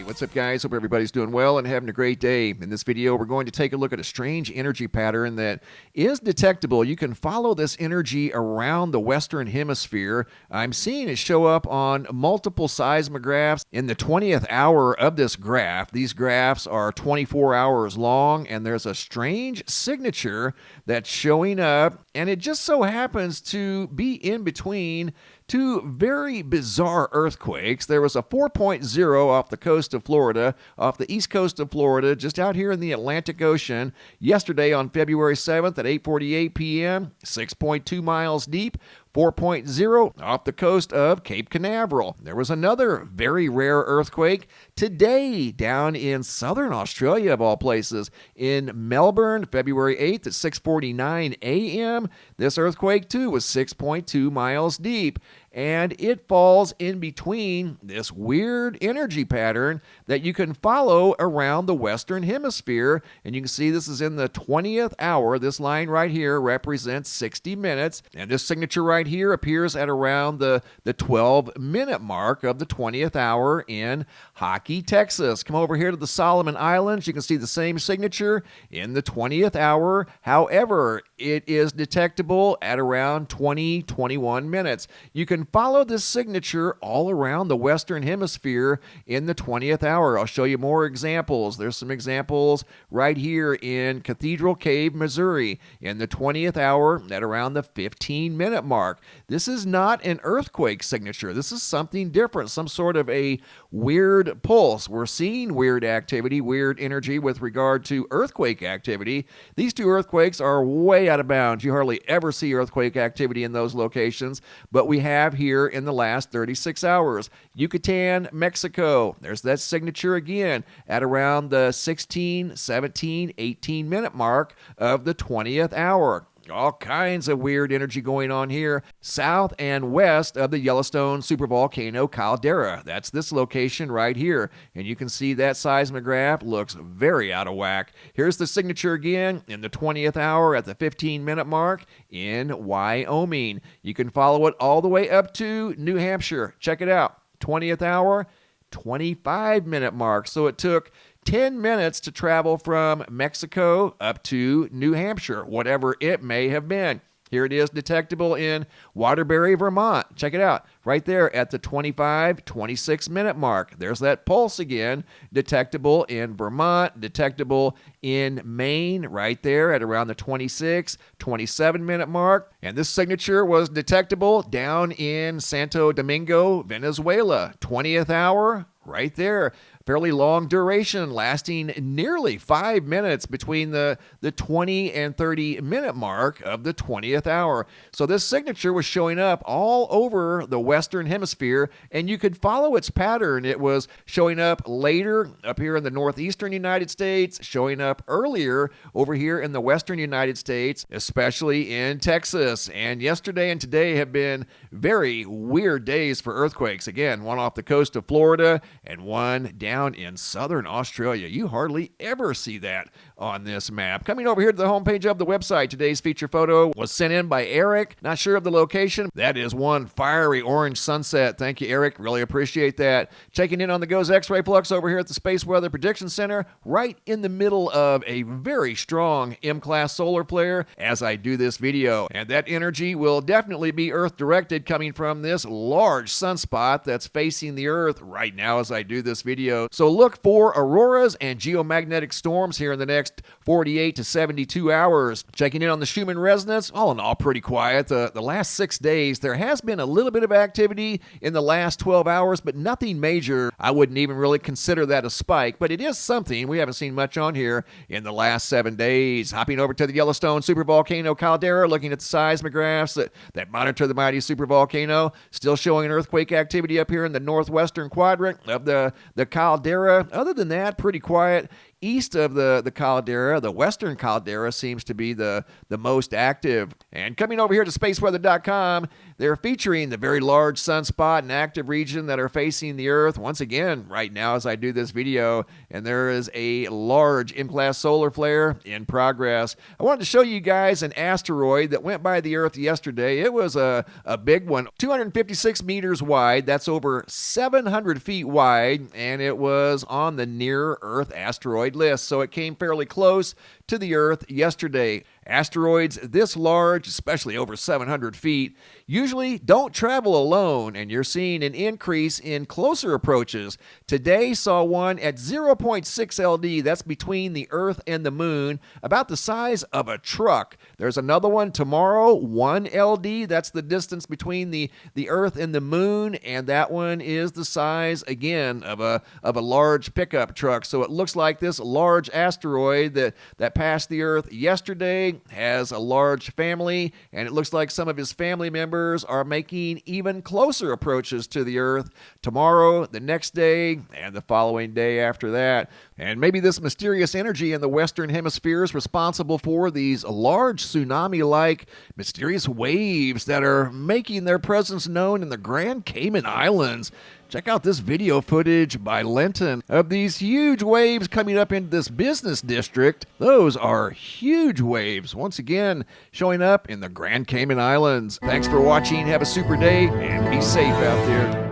Hey, what's up, guys? Hope everybody's doing well and having a great day. In this video, we're going to take a look at a strange energy pattern that is detectable. You can follow this energy around the Western Hemisphere. I'm seeing it show up on multiple seismographs in the 20th hour of this graph. These graphs are 24 hours long, and there's a strange signature that's showing up, and it just so happens to be in between two very bizarre earthquakes. There was a 4.0 off the coast of Florida, off the east coast of Florida, just out here in the Atlantic Ocean yesterday on February 7th at 8:48 p.m., 6.2 miles deep. 4.0 off the coast of Cape Canaveral. There was another very rare earthquake today down in southern Australia, of all places, in Melbourne, February 8th at 6:49 a.m. This earthquake, too, was 6.2 miles deep, and it falls in between this weird energy pattern that you can follow around the Western Hemisphere. And you can see this is in the 20th hour. This line right here represents 60 minutes, and this signature right here appears at around the 12-minute mark of the 20th hour in Hockey, Texas. Come over here to the Solomon Islands. You can see the same signature in the 20th hour. However, it is detectable at around 21 minutes. You can follow this signature all around the Western Hemisphere in the 20th hour. I'll show you more examples. There's some examples right here in Cathedral Cave, Missouri, in the 20th hour at around the 15-minute mark. This is not an earthquake signature. This is something different, some sort of a weird pulse. We're seeing weird activity, weird energy with regard to earthquake activity. These two earthquakes are way out of bounds. You hardly ever see earthquake activity in those locations, but we have here in the last 36 hours. Yucatan, Mexico. There's that signature again at around the 16, 17, 18-minute mark of the 20th hour. All kinds of weird energy going on here, south and west of the Yellowstone supervolcano caldera. That's this location right here. And you can see that seismograph looks very out of whack. Here's the signature again in the 20th hour at the 15-minute mark in Wyoming. You can follow it all the way up to New Hampshire. Check it out. 20th hour, 25-minute mark. So it took 10 minutes to travel from Mexico up to New Hampshire, whatever it may have been. Here it is, detectable in Waterbury, Vermont. Check it out, right there at the 26-minute mark. There's that pulse again, detectable in Vermont, detectable in Maine, right there at around the 27-minute mark. And this signature was detectable down in Santo Domingo, Venezuela. 20th hour, right there. Fairly long duration, lasting nearly 5 minutes between the 20 and 30-minute mark of the 20th hour. So this signature was showing up all over the Western Hemisphere, and you could follow its pattern. It was showing up later up here in the northeastern United States, showing up earlier over here in the western United States, especially in Texas. And yesterday and today have been very weird days for earthquakes. Again, one off the coast of Florida and one down in southern Australia. You hardly ever see that on this map. Coming over here to the homepage of the website, today's feature photo was sent in by Eric. Not sure of the location. That is one fiery orange sunset. Thank you, Eric. Really appreciate that. Checking in on the GOES X-Ray Flux over here at the Space Weather Prediction Center, right in the middle of a very strong M-class solar flare as I do this video. And that energy will definitely be Earth-directed, coming from this large sunspot that's facing the Earth right now as I do this video. So look for auroras and geomagnetic storms here in the next 48 to 72 hours. Checking in on the Schumann resonance, all in all pretty quiet. The last 6 days, there has been a little bit of activity in the last 12 hours, but nothing major. I wouldn't even really consider that a spike, but it is something. We haven't seen much on here in the last 7 days. Hopping over to the Yellowstone supervolcano caldera, looking at the seismographs that monitor the mighty supervolcano. Still showing earthquake activity up here in the northwestern quadrant of the caldera. Other than that, pretty quiet. east of the caldera, the western caldera, seems to be the most active. And coming over here to spaceweather.com, they're featuring the very large sunspot and active region that are facing the Earth once again right now as I do this video. And there is a large M-class solar flare in progress. I wanted to show you guys an asteroid that went by the Earth yesterday. It was a big one, 256 meters wide. That's over 700 feet wide, and it was on the near-Earth asteroid list, so it came fairly close to the Earth yesterday. Asteroids this large, especially over 700 feet, usually don't travel alone, and you're seeing an increase in closer approaches. Today saw one at 0.6 LD, that's between the Earth and the Moon, about the size of a truck. There's another one tomorrow, 1 LD, that's the distance between the Earth and the Moon, and that one is the size, again, of a large pickup truck. So it looks like this large asteroid that passed the Earth yesterday has a large family, and it looks like some of his family members are making even closer approaches to the Earth tomorrow, the next day, and the following day after that. And maybe this mysterious energy in the Western Hemisphere is responsible for these large tsunami-like mysterious waves that are making their presence known in the Grand Cayman Islands. Check out this video footage by Lenton of these huge waves coming up into this business district. Those are huge waves, once again, showing up in the Grand Cayman Islands. Thanks for watching. Have a super day, and be safe out there.